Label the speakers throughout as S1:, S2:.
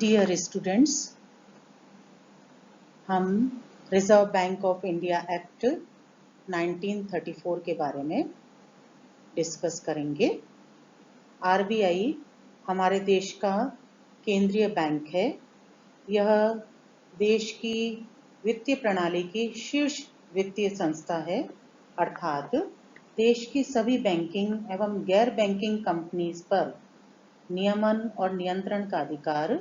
S1: Dear students, हम reserve bank of India act 1934 के बारे में डिस्कस करेंगे। आरबीआई हमारे देश का केंद्रीय बैंक है। यह देश की वित्तीय प्रणाली की शीर्ष वित्तीय संस्था है, अर्थात देश की सभी बैंकिंग एवं गैर बैंकिंग कंपनीज पर नियमन और नियंत्रण का अधिकार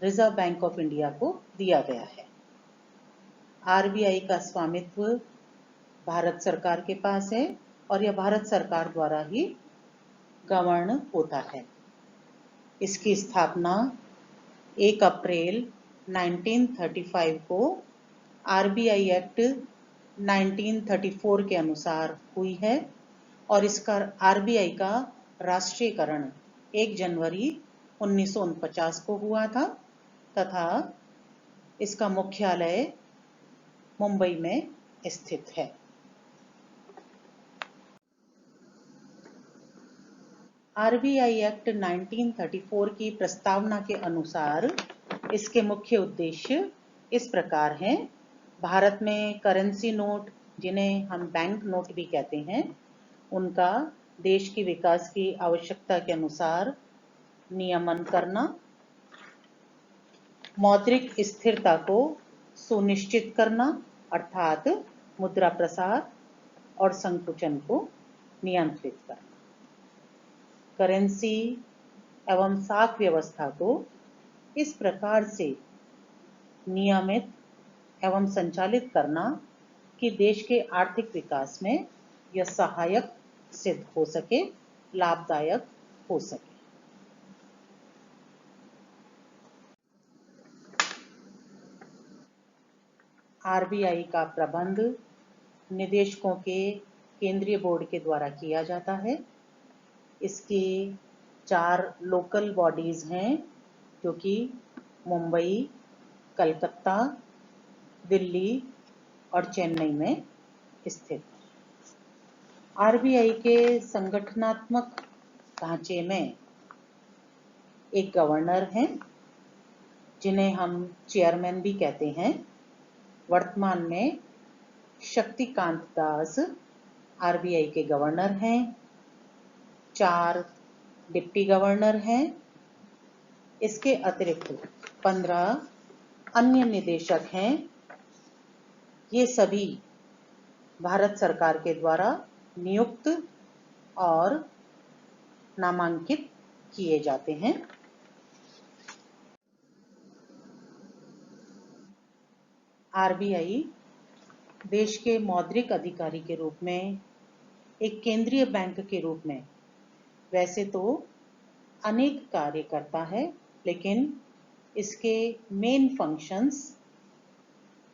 S1: रिजर्व बैंक ऑफ इंडिया को दिया गया है। आरबीआई का स्वामित्व भारत सरकार के पास है और यह भारत सरकार द्वारा ही गवर्न होता है। इसकी स्थापना 1 अप्रैल 1935 को आरबीआई एक्ट 1934 के अनुसार हुई है और इसका आरबीआई का राष्ट्रीयकरण 1 जनवरी 1949 को हुआ था तथा इसका मुख्यालय मुंबई में स्थित है। आरबीआई एक्ट 1934 की प्रस्तावना के अनुसार इसके मुख्य उद्देश्य इस प्रकार हैं। भारत में करेंसी नोट, जिन्हें हम बैंक नोट भी कहते हैं, उनका देश की विकास की आवश्यकता के अनुसार नियमन करना, मौद्रिक स्थिरता को सुनिश्चित करना अर्थात मुद्रा प्रसार और संकुचन को नियंत्रित करना, करेंसी एवं साख व्यवस्था को इस प्रकार से नियमित एवं संचालित करना कि देश के आर्थिक विकास में यह सहायक सिद्ध हो सके, लाभदायक हो सके। आरबीआई का प्रबंध निदेशकों के केंद्रीय बोर्ड के द्वारा किया जाता है। इसके 4 लोकल बॉडीज हैं जो कि मुंबई, कलकत्ता, दिल्ली और चेन्नई में स्थित है। आरबीआई के संगठनात्मक ढांचे में एक गवर्नर हैं, जिन्हें हम चेयरमैन भी कहते हैं। वर्तमान में शक्तिकांत दास आरबीआई के गवर्नर हैं। 4 डिप्टी गवर्नर हैं। इसके अतिरिक्त 15 अन्य निदेशक हैं। ये सभी भारत सरकार के द्वारा नियुक्त और नामांकित किए जाते हैं। आरबीआई देश के मौद्रिक अधिकारी के रूप में, एक केंद्रीय बैंक के रूप में वैसे तो अनेक कार्य करता है, लेकिन इसके मेन फंक्शंस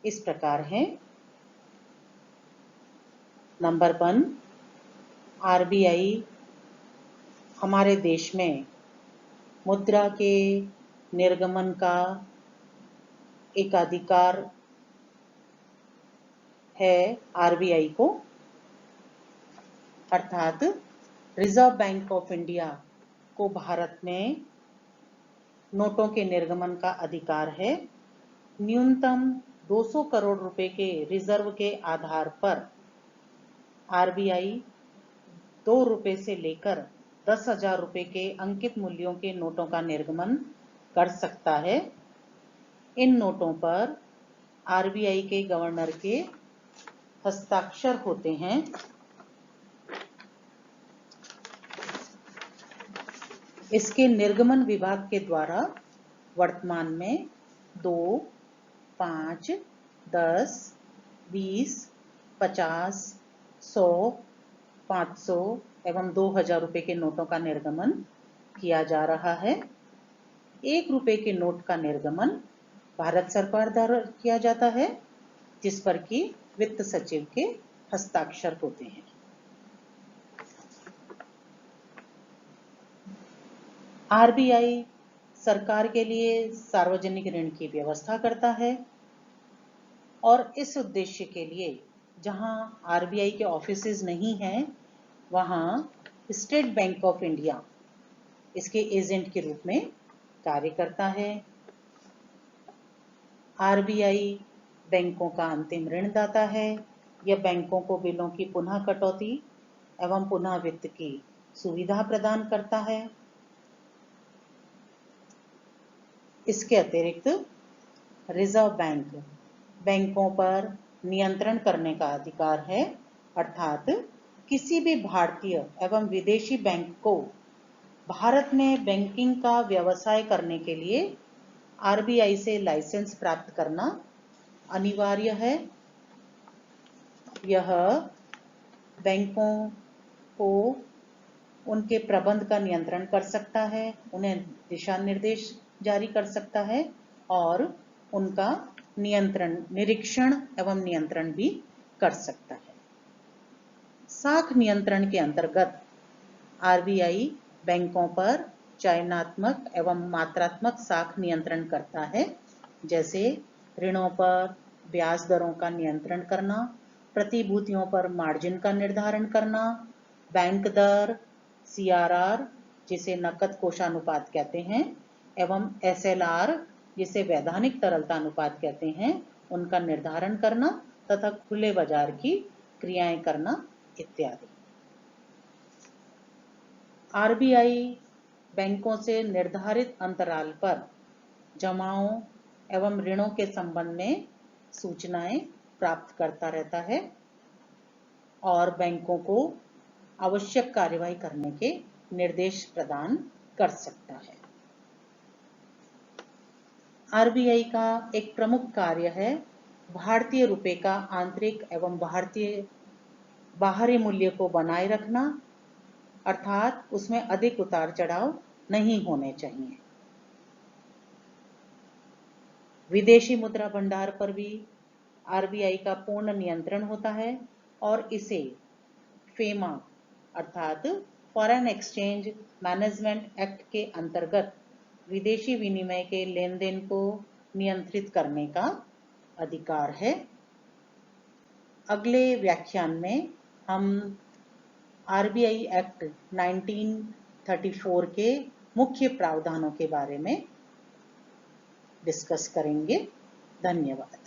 S1: इस प्रकार हैं। नंबर 1, आरबीआई हमारे देश में मुद्रा के निर्गमन का एक अधिकार है आरबीआई को, अर्थात रिजर्व बैंक ऑफ इंडिया को भारत में नोटों के निर्गमन का अधिकार है। न्यूनतम 200 करोड़ रुपए के रिजर्व के आधार पर आरबीआई 2 रुपए से लेकर 10,000 रुपए के अंकित मूल्यों के नोटों का निर्गमन कर सकता है। इन नोटों पर आरबीआई के गवर्नर के हस्ताक्षर होते हैं। इसके निर्गमन विभाग के द्वारा वर्तमान में 2, 5, 10, 20, 50, 100, 500 एवं 2,000 रुपए के नोटों का निर्गमन किया जा रहा है। 1 रुपए के नोट का निर्गमन भारत सरकार द्वारा किया जाता है, जिस पर कि वित्त सचिव के हस्ताक्षर होते हैं। आरबीआई सरकार के लिए सार्वजनिक ऋण की व्यवस्था करता है और इस उद्देश्य के लिए जहां आरबीआई के ऑफिसेज नहीं हैं, वहां स्टेट बैंक ऑफ इंडिया इसके एजेंट के रूप में कार्य करता है। आरबीआई बैंकों का अंतिम ऋणदाता है। यह बैंकों को बिलों की पुनः कटौती एवं पुनः वित्त की सुविधा प्रदान करता है। इसके अतिरिक्त रिजर्व बैंक बैंकों पर नियंत्रण करने का अधिकार है, अर्थात किसी भी भारतीय एवं विदेशी बैंक को भारत में बैंकिंग का व्यवसाय करने के लिए आरबीआई से लाइसेंस प्राप्त करना अनिवार्य है। यह बैंकों को उनके प्रबंध का नियंत्रण कर सकता है, उन्हें दिशा निर्देश जारी कर सकता है और उनका निरीक्षण एवं नियंत्रण भी कर सकता है। साख नियंत्रण के अंतर्गत आरबीआई बैंकों पर चयनात्मक एवं मात्रात्मक साख नियंत्रण करता है, जैसे ऋणों पर ब्याज दरों का नियंत्रण करना, प्रतिभूतियों पर मार्जिन का निर्धारण करना, बैंक दर, सीआरआर जिसे नकद कोषानुपात कहते हैं एवं एसएलआर जिसे वैधानिक तरलता अनुपात कहते हैं, उनका निर्धारण करना तथा खुले बाजार की क्रियाएं करना इत्यादि। आरबीआई बैंकों से निर्धारित अंतराल पर जमाओं एवं ऋणों के संबंध में सूचनाएं प्राप्त करता रहता है और बैंकों को आवश्यक कार्यवाही करने के निर्देश प्रदान कर सकता है। आरबीआई का एक प्रमुख कार्य है भारतीय रुपए का आंतरिक एवं बाहरी मूल्य को बनाए रखना, अर्थात उसमें अधिक उतार चढ़ाव नहीं होने चाहिए। विदेशी मुद्रा भंडार पर भी आरबीआई का पूर्ण नियंत्रण होता है और इसे फेमा अर्थात फॉरेन एक्सचेंज मैनेजमेंट एक्ट के अंतर्गत विदेशी विनिमय के लेन देन को नियंत्रित करने का अधिकार है। अगले व्याख्यान में हम आरबीआई एक्ट 1934 के मुख्य प्रावधानों के बारे में डिस्कस करेंगे। धन्यवाद।